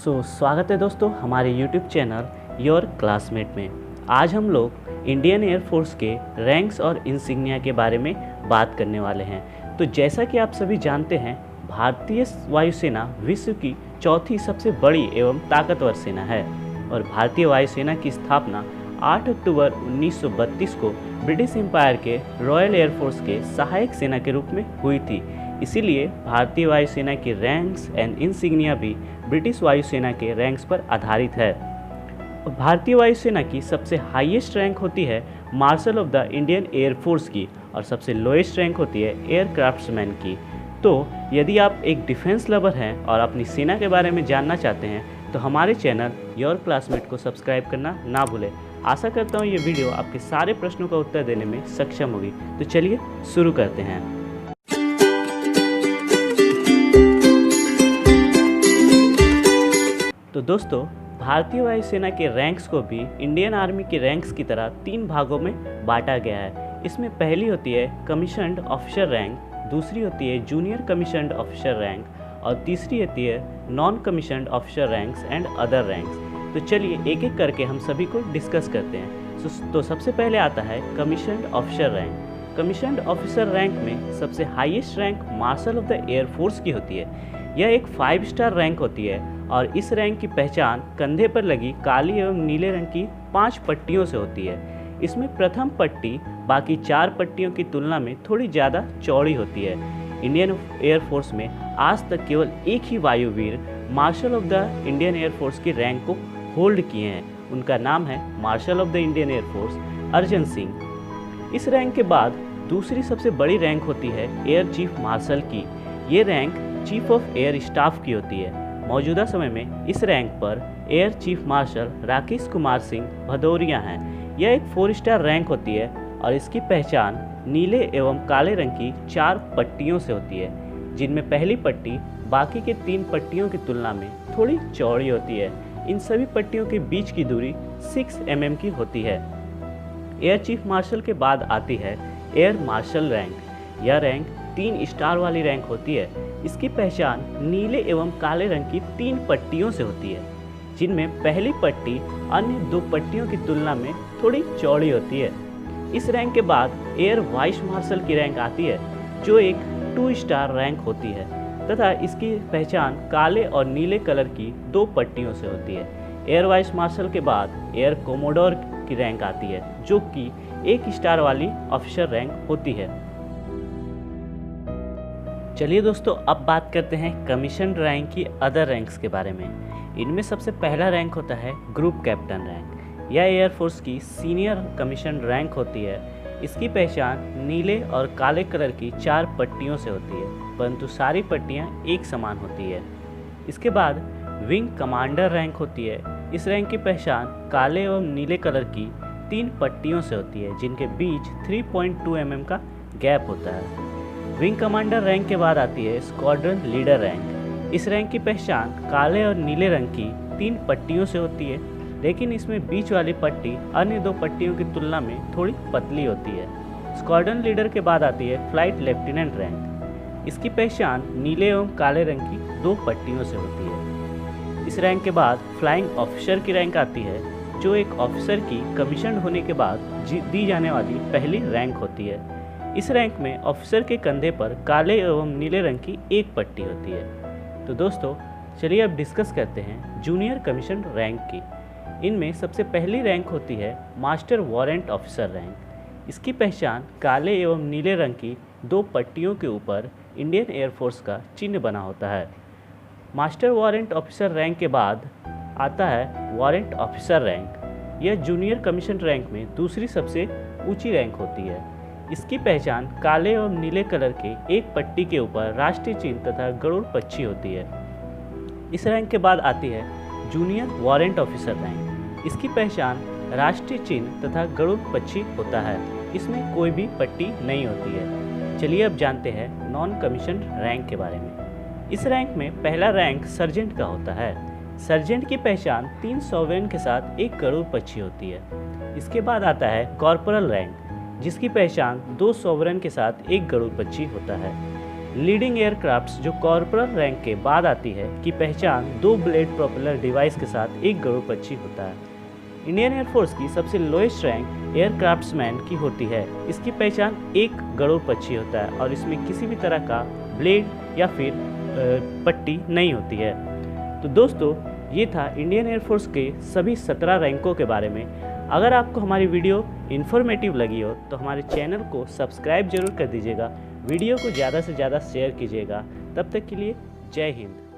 स्वागत है दोस्तों हमारे YouTube चैनल योर क्लासमेट में। आज हम लोग इंडियन एयरफोर्स के रैंक्स और इंसिग्निया के बारे में बात करने वाले हैं। तो जैसा कि आप सभी जानते हैं, भारतीय वायुसेना विश्व की चौथी सबसे बड़ी एवं ताकतवर सेना है और भारतीय वायुसेना की स्थापना 8 अक्टूबर 1932 को ब्रिटिश एम्पायर के रॉयल एयरफोर्स के सहायक सेना के रूप में हुई थी। इसीलिए भारतीय वायुसेना की रैंक्स एंड इंसिग्निया भी ब्रिटिश वायुसेना के रैंक्स पर आधारित है। भारतीय वायुसेना की सबसे हाईएस्ट रैंक होती है marshal of the Indian air force की और सबसे लोएस्ट रैंक होती है एयरक्राफ्ट्समैन की। तो यदि आप एक डिफेंस लवर हैं और अपनी सेना के बारे में जानना चाहते हैं तो हमारे चैनल योर क्लासमेट को सब्सक्राइब करना ना भूलें। आशा करता हूँ ये वीडियो आपके सारे प्रश्नों का उत्तर देने में सक्षम होगी। तो चलिए शुरू करते हैं। तो दोस्तों, भारतीय वायुसेना के रैंक्स को भी इंडियन आर्मी के रैंक्स की तरह 3 भागों में बांटा गया है। इसमें पहली होती है कमीशन्ड ऑफिसर रैंक, दूसरी होती है जूनियर कमीशन्ड ऑफिसर रैंक और तीसरी होती है non commissioned officer ranks and other ranks. तो चलिए एक एक करके हम सभी को डिस्कस करते हैं। तो सबसे पहले आता है commissioned officer rank. Commissioned officer rank में सबसे highest rank martial of the air force की होती है। यह एक 5 स्टार रैंक होती है और इस रैंक की पहचान कंधे पर लगी काली एवं नीले रंग की 5 पट्टियों से होती है। इसमें प्रथम पट्टी बाकी 4 पट्टियों की तुलना में थोड़ी ज़्यादा चौड़ी होती है। इंडियन एयरफोर्स में आज तक केवल एक ही वायुवीर marshal of the Indian air force की रैंक को होल्ड किए हैं। उनका नाम है marshal of the Indian air force Arjan Singh. इस रैंक के बाद दूसरी सबसे बड़ी रैंक होती है एयर चीफ मार्शल की। ये rank chief of air staff की होती है। मौजूदा समय में इस रैंक पर air chief marshal Rakesh Kumar Singh Bhadauria हैं। यह एक 4 स्टार रैंक होती है और इसकी पहचान नीले एवं काले रंग की 4 पट्टियों से होती है, जिनमें पहली पट्टी बाकी के 3 पट्टियों की तुलना में थोड़ी चौड़ी होती है। इन सभी पट्टियों के बीच की दूरी 6 mm की होती है। एयर चीफ मार्शल के बाद आती है एयर मार्शल रैंक। यह रैंक 3 स्टार वाली रैंक होती है। इसकी पहचान नीले एवं काले रंग की 3 पट्टियों से होती है, जिनमें पहली पट्टी अन्य 2 पट्टियों की तुलना में थोड़ी चौड़ी होती है। इस रैंक के बाद एयर वाइस मार्शल की रैंक आती है, जो एक 2 स्टार रैंक होती है तथा इसकी पहचान काले और नीले कलर की 2 पट्टियों से होती है। एयर वाइस मार्शल के बाद एयर कोमोडोर की रैंक आती है, जो कि 1 स्टार वाली ऑफिसर रैंक होती है। चलिए दोस्तों, अब बात करते हैं कमीशन रैंक की अदर रैंक्स के बारे में। इनमें सबसे पहला रैंक होता है ग्रुप कैप्टन रैंक। यह एयरफोर्स की सीनियर कमीशन रैंक होती है। इसकी पहचान नीले और काले कलर की 4 पट्टियों से होती है, परंतु सारी पट्टियां एक समान होती है। इसके बाद विंग कमांडर रैंक होती है। इस रैंक की पहचान काले एवं नीले कलर की 3 पट्टियों से होती है, जिनके बीच 3.2 mm का गैप होता है। विंग कमांडर रैंक के बाद आती है स्क्वाड्रन लीडर रैंक। इस रैंक की पहचान काले और नीले रंग की 3 पट्टियों से होती है, लेकिन इसमें बीच वाली पट्टी अन्य 2 पट्टियों की तुलना में थोड़ी पतली होती है। स्क्वाड्रन लीडर के बाद आती है फ्लाइट लेफ्टिनेंट रैंक। इसकी पहचान नीले एवं काले रंग की 2 पट्टियों से होती है। इस रैंक के बाद फ्लाइंग ऑफिसर की रैंक आती है, जो एक ऑफिसर की कमीशन होने के बाद दी जाने वाली पहली रैंक होती है। इस रैंक में ऑफिसर के कंधे पर काले एवं नीले रंग की 1 पट्टी होती है। तो दोस्तों, चलिए अब डिस्कस करते हैं जूनियर कमीशन रैंक की। इनमें सबसे पहली रैंक होती है मास्टर वारंट ऑफिसर रैंक। इसकी पहचान काले एवं नीले रंग की 2 पट्टियों के ऊपर इंडियन एयरफोर्स का चिन्ह बना होता है। मास्टर वारंट ऑफिसर रैंक के बाद आता है वारंट ऑफिसर रैंक। यह जूनियर कमीशन रैंक में दूसरी सबसे ऊंची रैंक होती है। इसकी पहचान काले एवं नीले कलर के 1 पट्टी के ऊपर राष्ट्रीय चिन्ह तथा गरुड़ पक्षी होती है। इस रैंक के बाद आती है जूनियर वारंट ऑफिसर रैंक। इसकी पहचान राष्ट्रीय चिन्ह तथा गरुड़ पक्षी होता है। इसमें कोई भी पट्टी नहीं होती है। चलिए अब जानते हैं नॉन कमीशन रैंक के बारे में। इस रैंक में पहला रैंक सर्जेंट का होता है। सर्जेंट की पहचान 3 सॉवरेन के साथ 1 गरुड़ पक्षी होती है। इसके बाद आता है कॉर्पोरल रैंक, जिसकी पहचान 2 सॉवरेन के साथ 1 गरुड़ पक्षी होता है। लीडिंग एयरक्राफ्ट्स जो कॉर्पोरल रैंक के बाद आती है की पहचान 2 ब्लेड प्रोपेलर डिवाइस के साथ एक गरुड़ पक्षी होता है। इंडियन एयरफोर्स की सबसे लोएस्ट रैंक एयरक्राफ्ट्समैन की होती है। इसकी पहचान एक गरुड़ पक्षी होता है और इसमें किसी भी तरह का ब्लेड या फिर पट्टी नहीं होती है। तो दोस्तों, ये था इंडियन एयरफोर्स के सभी 17 रैंकों के बारे में। अगर आपको हमारी वीडियो इन्फॉर्मेटिव लगी हो तो हमारे चैनल को सब्सक्राइब जरूर कर दीजिएगा, वीडियो को ज़्यादा से ज़्यादा शेयर कीजिएगा। तब तक के लिए जय हिंद।